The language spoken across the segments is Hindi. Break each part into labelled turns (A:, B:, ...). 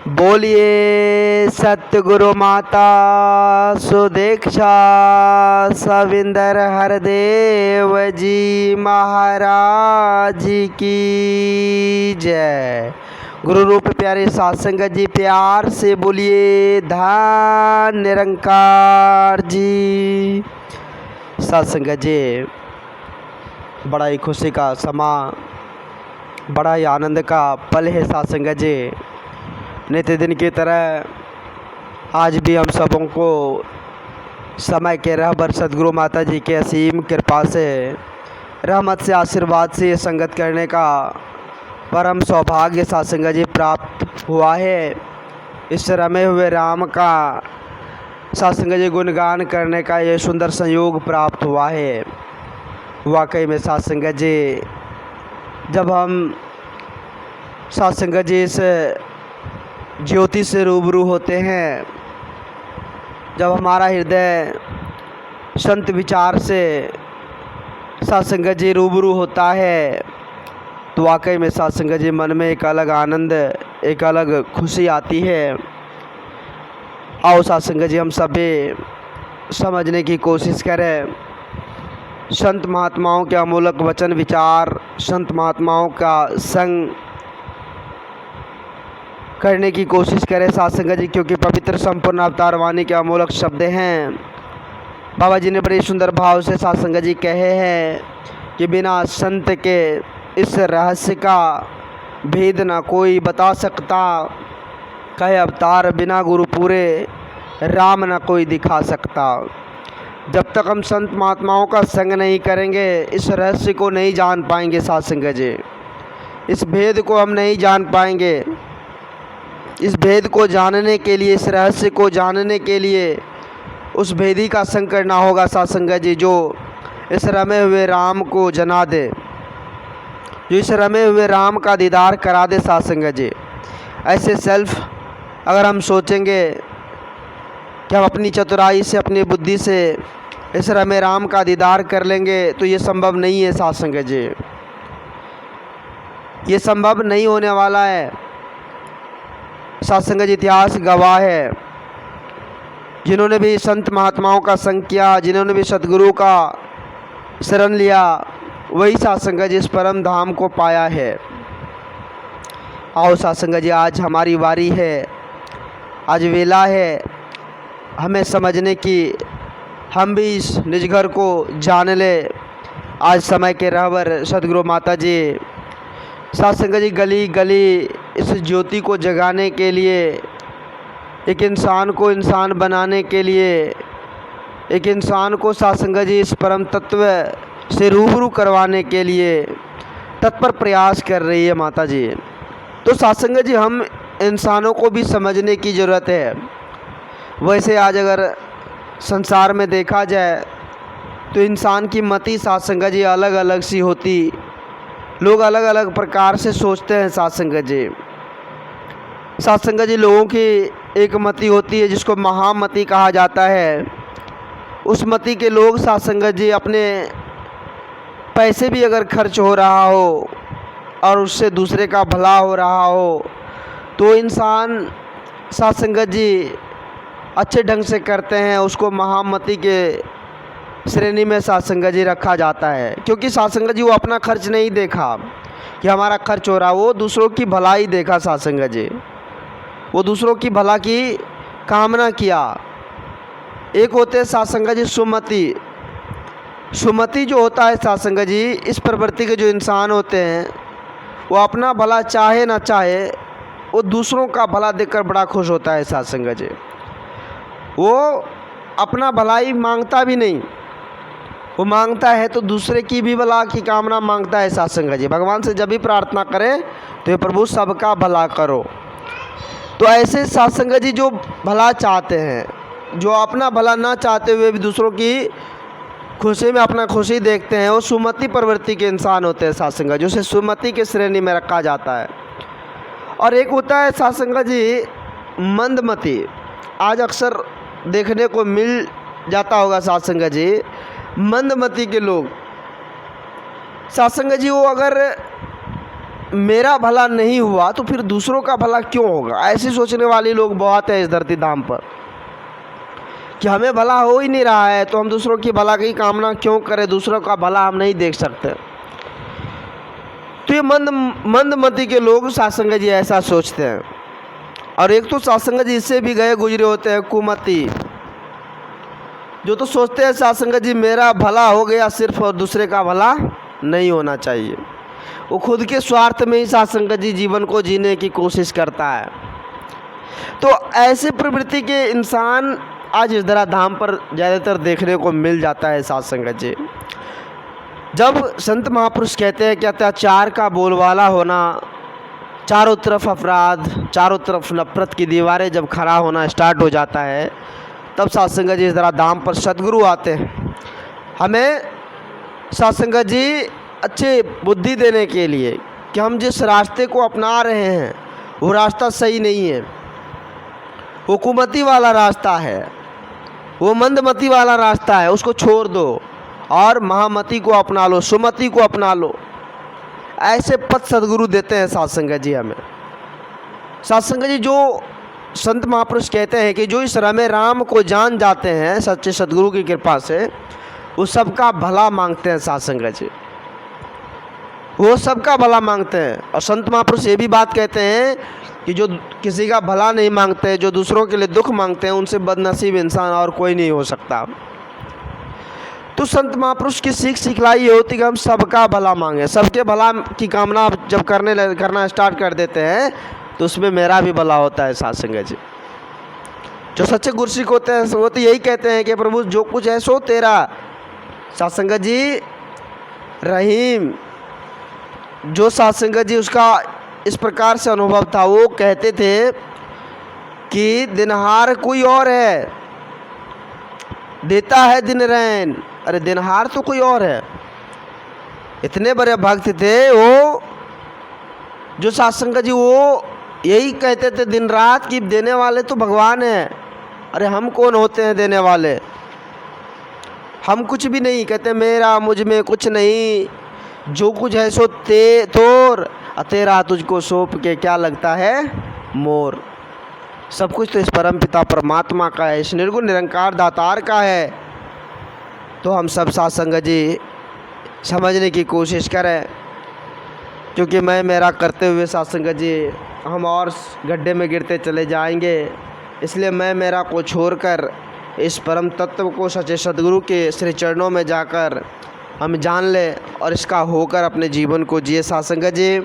A: बोलिए सतगुरु माता सुदीक्षा सविंदर हरदेव जी महाराज की जय। गुरु रूप प्यारे साध संगत जी, प्यार से बोलिए धन निरंकार जी। साध संगत जी, बड़ा ही खुशी का समा, बड़ा ही आनंद का पल है साध संगत जी। नित्य दिन की तरह आज भी हम सबों को समय के रहबर सदगुरु माता जी के असीम कृपा से, रहमत से, आशीर्वाद से ये संगत करने का परम सौभाग्य साध संगत जी प्राप्त हुआ है। इस रमे हुए राम का साध संगत जी गुणगान करने का ये सुंदर संयोग प्राप्त हुआ है। वाकई में साध संगत जी, जब हम साध संगत जी इस ज्योति से रूबरू होते हैं, जब हमारा हृदय संत विचार से साध संगत जी रूबरू होता है, तो वाकई में साध संगत जी मन में एक अलग आनंद, एक अलग खुशी आती है। आओ साध संगत जी हम सभी समझने की कोशिश करें। संत महात्माओं के अमूलक वचन विचार, संत महात्माओं का संग करने की कोशिश करें साध संगत जी, क्योंकि पवित्र संपूर्ण अवतार वाणी के अमूलक शब्द हैं। बाबा जी ने बड़े सुंदर भाव से साध संगत जी कहे हैं कि बिना संत के इस रहस्य का भेद ना कोई बता सकता। कहे अवतार बिना गुरु पूरे राम ना कोई दिखा सकता। जब तक हम संत महात्माओं का संग नहीं करेंगे, इस रहस्य को नहीं जान पाएंगे साध संगत जी। इस भेद को हम नहीं जान पाएंगे। इस भेद को जानने के लिए, इस रहस्य को जानने के लिए उस भेदी का संग करना होगा साध संगत जी, जो इस रमे हुए राम को जना दे, जो इस रमे हुए राम का दीदार करा दे साध संगत जी। ऐसे सेल्फ अगर हम सोचेंगे कि हम अपनी चतुराई से, अपनी बुद्धि से इस रमे राम का दीदार कर लेंगे, तो ये संभव नहीं है साध संगत जी। ये संभव नहीं होने वाला है। साध संगत जी इतिहास गवाह है। जिन्होंने भी संत महात्माओं का संग किया, जिन्होंने भी सतगुरु का शरण लिया, वही साध संगत जी इस परम धाम को पाया है। आओ साध संगत जी, आज हमारी वारी है, आज वेला है हमें समझने की। हम भी इस निज घर को जान ले। आज समय के रहबर सदगुरु माता जी साध संगत जी गली गली इस ज्योति को जगाने के लिए, एक इंसान को इंसान बनाने के लिए, एक इंसान को साध संगत जी इस परम तत्व से रूबरू करवाने के लिए तत्पर प्रयास कर रही है माता जी। तो साध संगत जी हम इंसानों को भी समझने की ज़रूरत है। वैसे आज अगर संसार में देखा जाए तो इंसान की मति साध संगत जी अलग अलग सी होती, लोग अलग अलग प्रकार से सोचते हैं साध संगत जी। साध संगत जी लोगों की एक मति होती है जिसको महामति कहा जाता है। उस मति के लोग साध संगत जी अपने पैसे भी अगर खर्च हो रहा हो और उससे दूसरे का भला हो रहा हो, तो इंसान साध संगत जी अच्छे ढंग से करते हैं, उसको महामति के श्रेणी में साध संगत जी रखा जाता है। क्योंकि साध संगत जी वो अपना खर्च नहीं देखा कि हमारा खर्च हो रहा, वो दूसरों की भलाई देखा साध संगत जी। वो दूसरों की भला की कामना किया। एक होते हैं साध संगत जी सुमति। सुमति जो होता है साध संगत जी, इस प्रवृत्ति के जो इंसान होते हैं, वो अपना भला चाहे ना चाहे, वो दूसरों का भला देखकर बड़ा खुश होता है साध संगत जी। वो अपना भलाई मांगता भी नहीं, वो मांगता है तो दूसरे की भी भला की कामना मांगता है साध संगत जी। भगवान से जब भी प्रार्थना करें तो ये प्रभु सबका भला करो। तो ऐसे साध संगत जी जो भला चाहते हैं, जो अपना भला ना चाहते हुए भी दूसरों की खुशी में अपना खुशी देखते हैं, वो सुमति प्रवृत्ति के इंसान होते हैं साध संगत जी। उसे सुमति के श्रेणी में रखा जाता है। और एक होता है साध संगत जी मंदमति। आज अक्सर देखने को मिल जाता होगा साध संगत जी, मंदमति के लोग। साध संगत जी वो अगर मेरा भला नहीं हुआ तो फिर दूसरों का भला क्यों होगा। ऐसे सोचने वाले लोग बहुत हैं इस धरती धाम पर कि हमें भला हो ही नहीं रहा है तो हम दूसरों की भला की कामना क्यों करें, दूसरों का भला हम नहीं देख सकते। तो ये मंदमती के लोग सत्संग जी ऐसा सोचते हैं। और एक तो सत्संग जी इससे भी गए गुजरे होते हैं कुमति, जो तो सोचते हैं सत्संग जी मेरा भला हो गया सिर्फ और दूसरे का भला नहीं होना चाहिए। वो खुद के स्वार्थ में ही सत्संग जी जीवन को जीने की कोशिश करता है। तो ऐसे प्रवृत्ति के इंसान आज इस धराधाम पर ज़्यादातर देखने को मिल जाता है सत्संग जी। जब संत महापुरुष कहते हैं कि अत्याचार का बोलबाला होना, चारों तरफ अपराध, चारों तरफ नफरत की दीवारें जब खड़ा होना स्टार्ट हो जाता है, तब सत्संग जी इस धराधाम पर सद्गुरु आते हैं हमें सत्संग जी अच्छे बुद्धि देने के लिए कि हम जिस रास्ते को अपना रहे हैं वो रास्ता सही नहीं है, हुकूमती वाला रास्ता है, वो मंदमती वाला रास्ता है, उसको छोड़ दो और महामती को अपना लो, सुमति को अपना लो। ऐसे पथ सद्गुरु देते हैं सत्संग जी हमें। सत्संग जी जो संत महापुरुष कहते हैं कि जो इस रमे राम को जान जाते हैं सच्चे सद्गुरु की कृपा से, वो सबका भला मांगते हैं सत्संग जी, वो सबका भला मांगते हैं। और संत महापुरुष ये भी बात कहते हैं कि जो किसी का भला नहीं मांगते, जो दूसरों के लिए दुख मांगते हैं, उनसे बदनसीब इंसान और कोई नहीं हो सकता। तो संत महापुरुष की सिखलाई ये होती कि हम सबका भला मांगे, सबके भला की कामना जब करना स्टार्ट कर देते हैं तो उसमें मेरा भी भला होता है सत्संग जी। जो सच्चे गुरसिक होते हैं वो तो यही कहते हैं कि प्रभु जो कुछ है सो तेरा। सत्संग जी रहीम, जो सत्संग जी उसका इस प्रकार से अनुभव था, वो कहते थे कि दिनहार कोई और है, देता है दिन रैन। अरे दिनहार तो कोई और है। इतने बड़े भक्त थे वो जो सत्संग जी, वो यही कहते थे दिन रात कि देने वाले तो भगवान हैं। अरे हम कौन होते हैं देने वाले, हम कुछ भी नहीं। कहते मेरा मुझ में कुछ नहीं, जो कुछ है सो तोर, तेरा तुझको सौंप के क्या लगता है मोर। सब कुछ तो इस परम पिता परमात्मा का है, इस निर्गुण निरंकार दातार का है। तो हम सब सत्संग जी समझने की कोशिश करें, क्योंकि मैं मेरा करते हुए सत्संग जी हम और गड्ढे में गिरते चले जाएंगे। इसलिए मैं मेरा को छोड़कर इस परम तत्व को सच्चे सद्गुरु के श्री चरणों में जाकर हम जान ले और इसका होकर अपने जीवन को जिए। सत्संग जी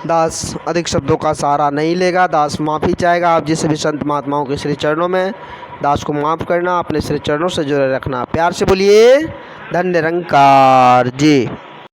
A: दास अधिक शब्दों का सहारा नहीं लेगा, दास माफ़ी चाहेगा आप जिस भी संत महात्माओं के श्री चरणों में। दास को माफ़ करना, अपने श्री चरणों से जुड़े रखना। प्यार से बोलिए धन्य निरंकार जी।